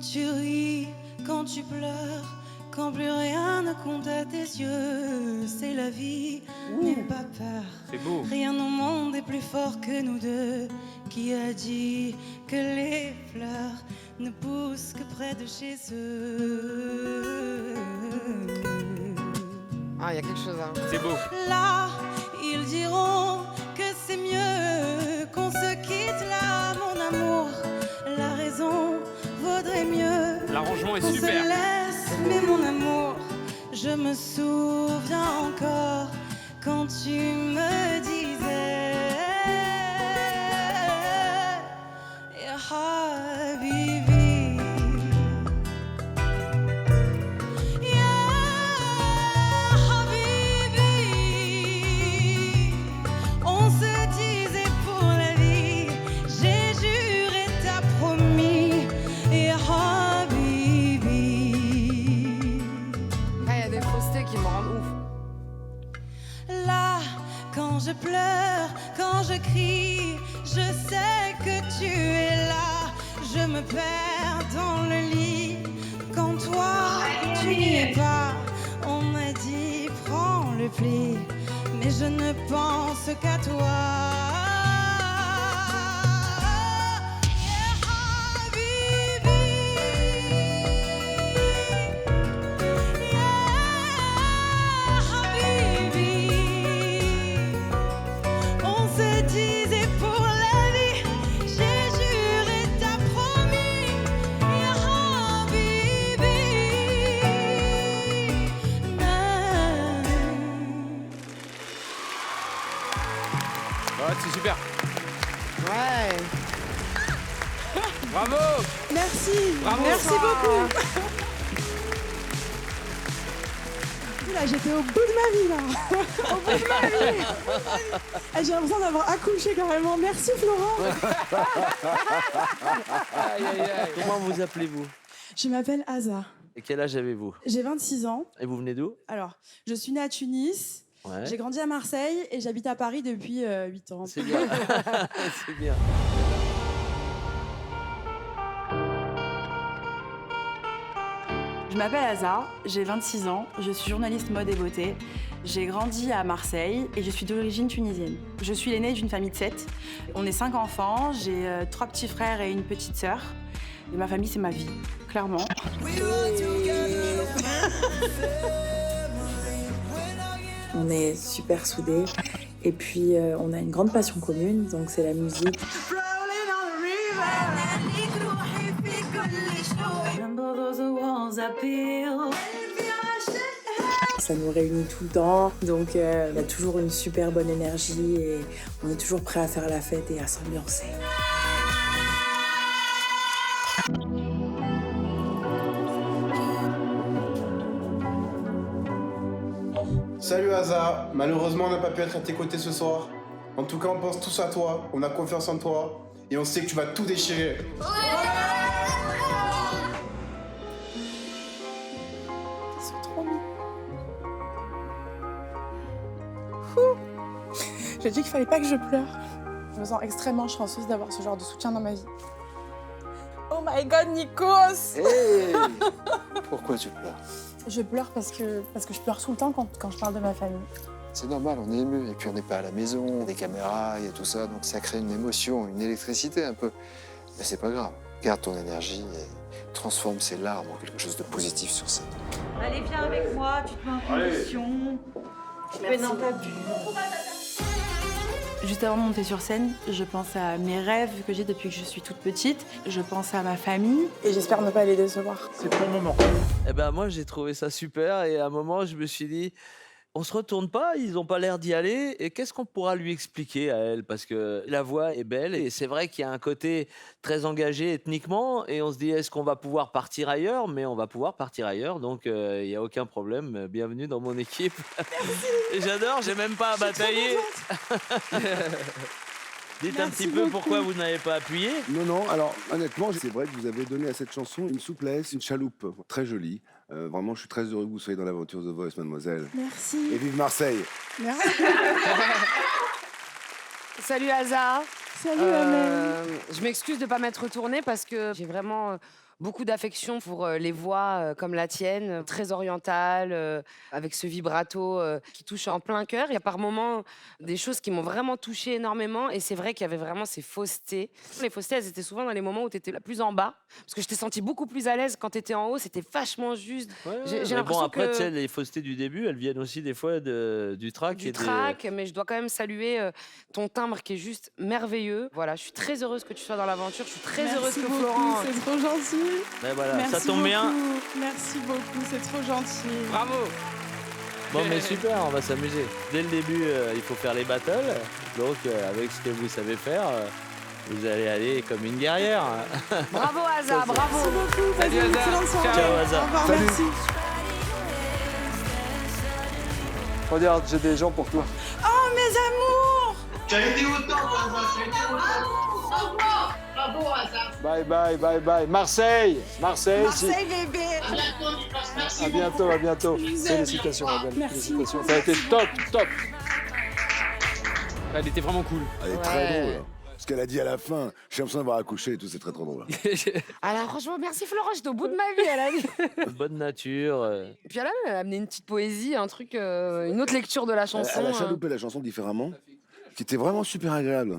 tu ris, quand tu pleures, quand plus rien ne compte à tes yeux, c'est la vie, n'aie pas peur. C'est beau. Rien au monde est plus fort que nous deux. Qui a dit que les fleurs ne poussent que près de chez eux? Ah, il y a quelque chose, hein. C'est beau. Là, ils diront que c'est mieux qu'on se quitte là, mon amour. La raison vaudrait mieux L'arrangement est qu'on se super. laisse, mais mon amour, je me souviens encore quand tu me disais Ya Habibi, Ya Habibi. On se disait pour la vie, j'ai juré, t'as promis Ya Habibi. Ah, il y a des faussetés qui me rendent ouf. Là, quand je pleure, quand je crie, je sais que tu es là. Je me perds dans le lit. Quand toi, tu n'y es pas, on m'a dit prends le pli. Mais je ne pense qu'à toi. Ya Habibi, Ya Habibi. On se disait pour la vie, j'ai juré, t'as promis Ya Habibi. Ouais, c'est super. Ouais. Bravo. Merci. Bravo. Merci beaucoup. Là, j'étais au bout de ma vie, là. Au bout de ma vie. Ah, j'ai l'impression d'avoir accouché carrément. Merci, Florent. Aïe, aïe, aïe. Comment vous appelez-vous? Je m'appelle Aza. Et quel âge avez-vous? J'ai 26 ans. Et vous venez d'où? Alors, je suis née à Tunis. Ouais. J'ai grandi à Marseille et j'habite à Paris depuis 8 ans. C'est bien. C'est bien. Je m'appelle Aza, j'ai 26 ans, je suis journaliste mode et beauté. J'ai grandi à Marseille et je suis d'origine tunisienne. Je suis l'aînée d'une famille de 7. On est 5 enfants, j'ai 3 petits frères et une petite sœur. Et ma famille, c'est ma vie, clairement. On est super soudés et puis on a une grande passion commune, donc c'est la musique. Ça nous réunit tout le temps, donc il y a toujours une super bonne énergie et on est toujours prêt à faire la fête et à s'ambiancer. Salut Aza, malheureusement on n'a pas pu être à tes côtés ce soir. En tout cas on pense tous à toi, on a confiance en toi et on sait que tu vas tout déchirer. Ils sont trop mignons. J'ai dit qu'il fallait pas que je pleure. Je me sens extrêmement chanceuse d'avoir ce genre de soutien dans ma vie. Oh my god, Nikos! Hey. Pourquoi tu pleures? Je pleure parce que je pleure tout le temps quand je parle de ma famille. C'est normal, on est ému. Et puis on n'est pas à la maison, des caméras, il y a tout ça. Donc ça crée une émotion, une électricité un peu. Mais c'est pas grave. Garde ton énergie et transforme ces larmes en quelque chose de positif sur scène. Allez, viens avec moi, tu te mets en position. Je mets dans ta bulle. Juste avant de monter sur scène, je pense à mes rêves que j'ai depuis que je suis toute petite. Je pense à ma famille. Et j'espère ne pas les décevoir. C'est ton moment. Eh ben moi j'ai trouvé ça super et à un moment je me suis dit on se retourne pas, ils ont pas l'air d'y aller et qu'est-ce qu'on pourra lui expliquer à elle parce que la voix est belle et c'est vrai qu'il y a un côté très engagé ethniquement et on se dit est-ce qu'on va pouvoir partir ailleurs, mais on va pouvoir partir ailleurs donc il y a aucun problème, bienvenue dans mon équipe. Et j'adore, j'ai même pas à batailler. Dites un petit peu pourquoi vous n'avez pas appuyé. Non, non, alors honnêtement, c'est vrai que vous avez donné à cette chanson une souplesse, une chaloupe très jolie. Vraiment, je suis très heureux que vous soyez dans l'aventure The Voice, mademoiselle. Merci. Et vive Marseille. Merci. Salut Aza. Salut Amel. Je m'excuse de ne pas m'être retournée parce que j'ai vraiment beaucoup d'affection pour les voix comme la tienne, très orientale, avec ce vibrato qui touche en plein cœur. Il y a par moments des choses qui m'ont vraiment touchée énormément et c'est vrai qu'il y avait vraiment ces faussetés. Les faussetés, elles étaient souvent dans les moments où tu étais la plus en bas parce que je t'ai senti beaucoup plus à l'aise quand tu étais en haut, c'était vachement juste. J'ai Mais l'impression bon, après, que... tu sais, les faussetés du début, elles viennent aussi des fois du track. Du track, mais je dois quand même saluer ton timbre qui est juste merveilleux. Voilà, je suis très heureuse que tu sois dans l'aventure. Je suis très heureuse que beaucoup, Florent. c'est trop gentil. Mais voilà, Merci ça tombe bien. beaucoup. Merci beaucoup, c'est trop gentil. Bravo. Bon, mais super, on va s'amuser. Dès le début, il faut faire les battles. Donc, avec ce que vous savez faire, vous allez aller comme une guerrière. Bravo Aza, bravo. Merci beaucoup, passez Salut, une Aza. excellente soirée. Ciao, Aza. Au revoir, Salut. merci. Regarde, j'ai des gens pour toi. Oh, mes amours. Bye bye, bye bye. Marseille, Marseille. Marseille, bébé. À bientôt, à bientôt. Je vous aime. Félicitations, ma belle. Merci Félicitations. beaucoup, Ça a été top, top. Elle était vraiment cool. Elle est Ouais. très drôle. Ce qu'elle a dit à la fin, j'ai l'impression d'avoir accouché et tout, c'est très trop drôle. Alors franchement, merci Florent, j'étais au bout de ma vie. Elle a dit. Bonne nature. Et puis elle a amené une petite poésie, un truc, une autre lecture de la chanson. Elle a chaloupé la chanson différemment, qui était vraiment super agréable.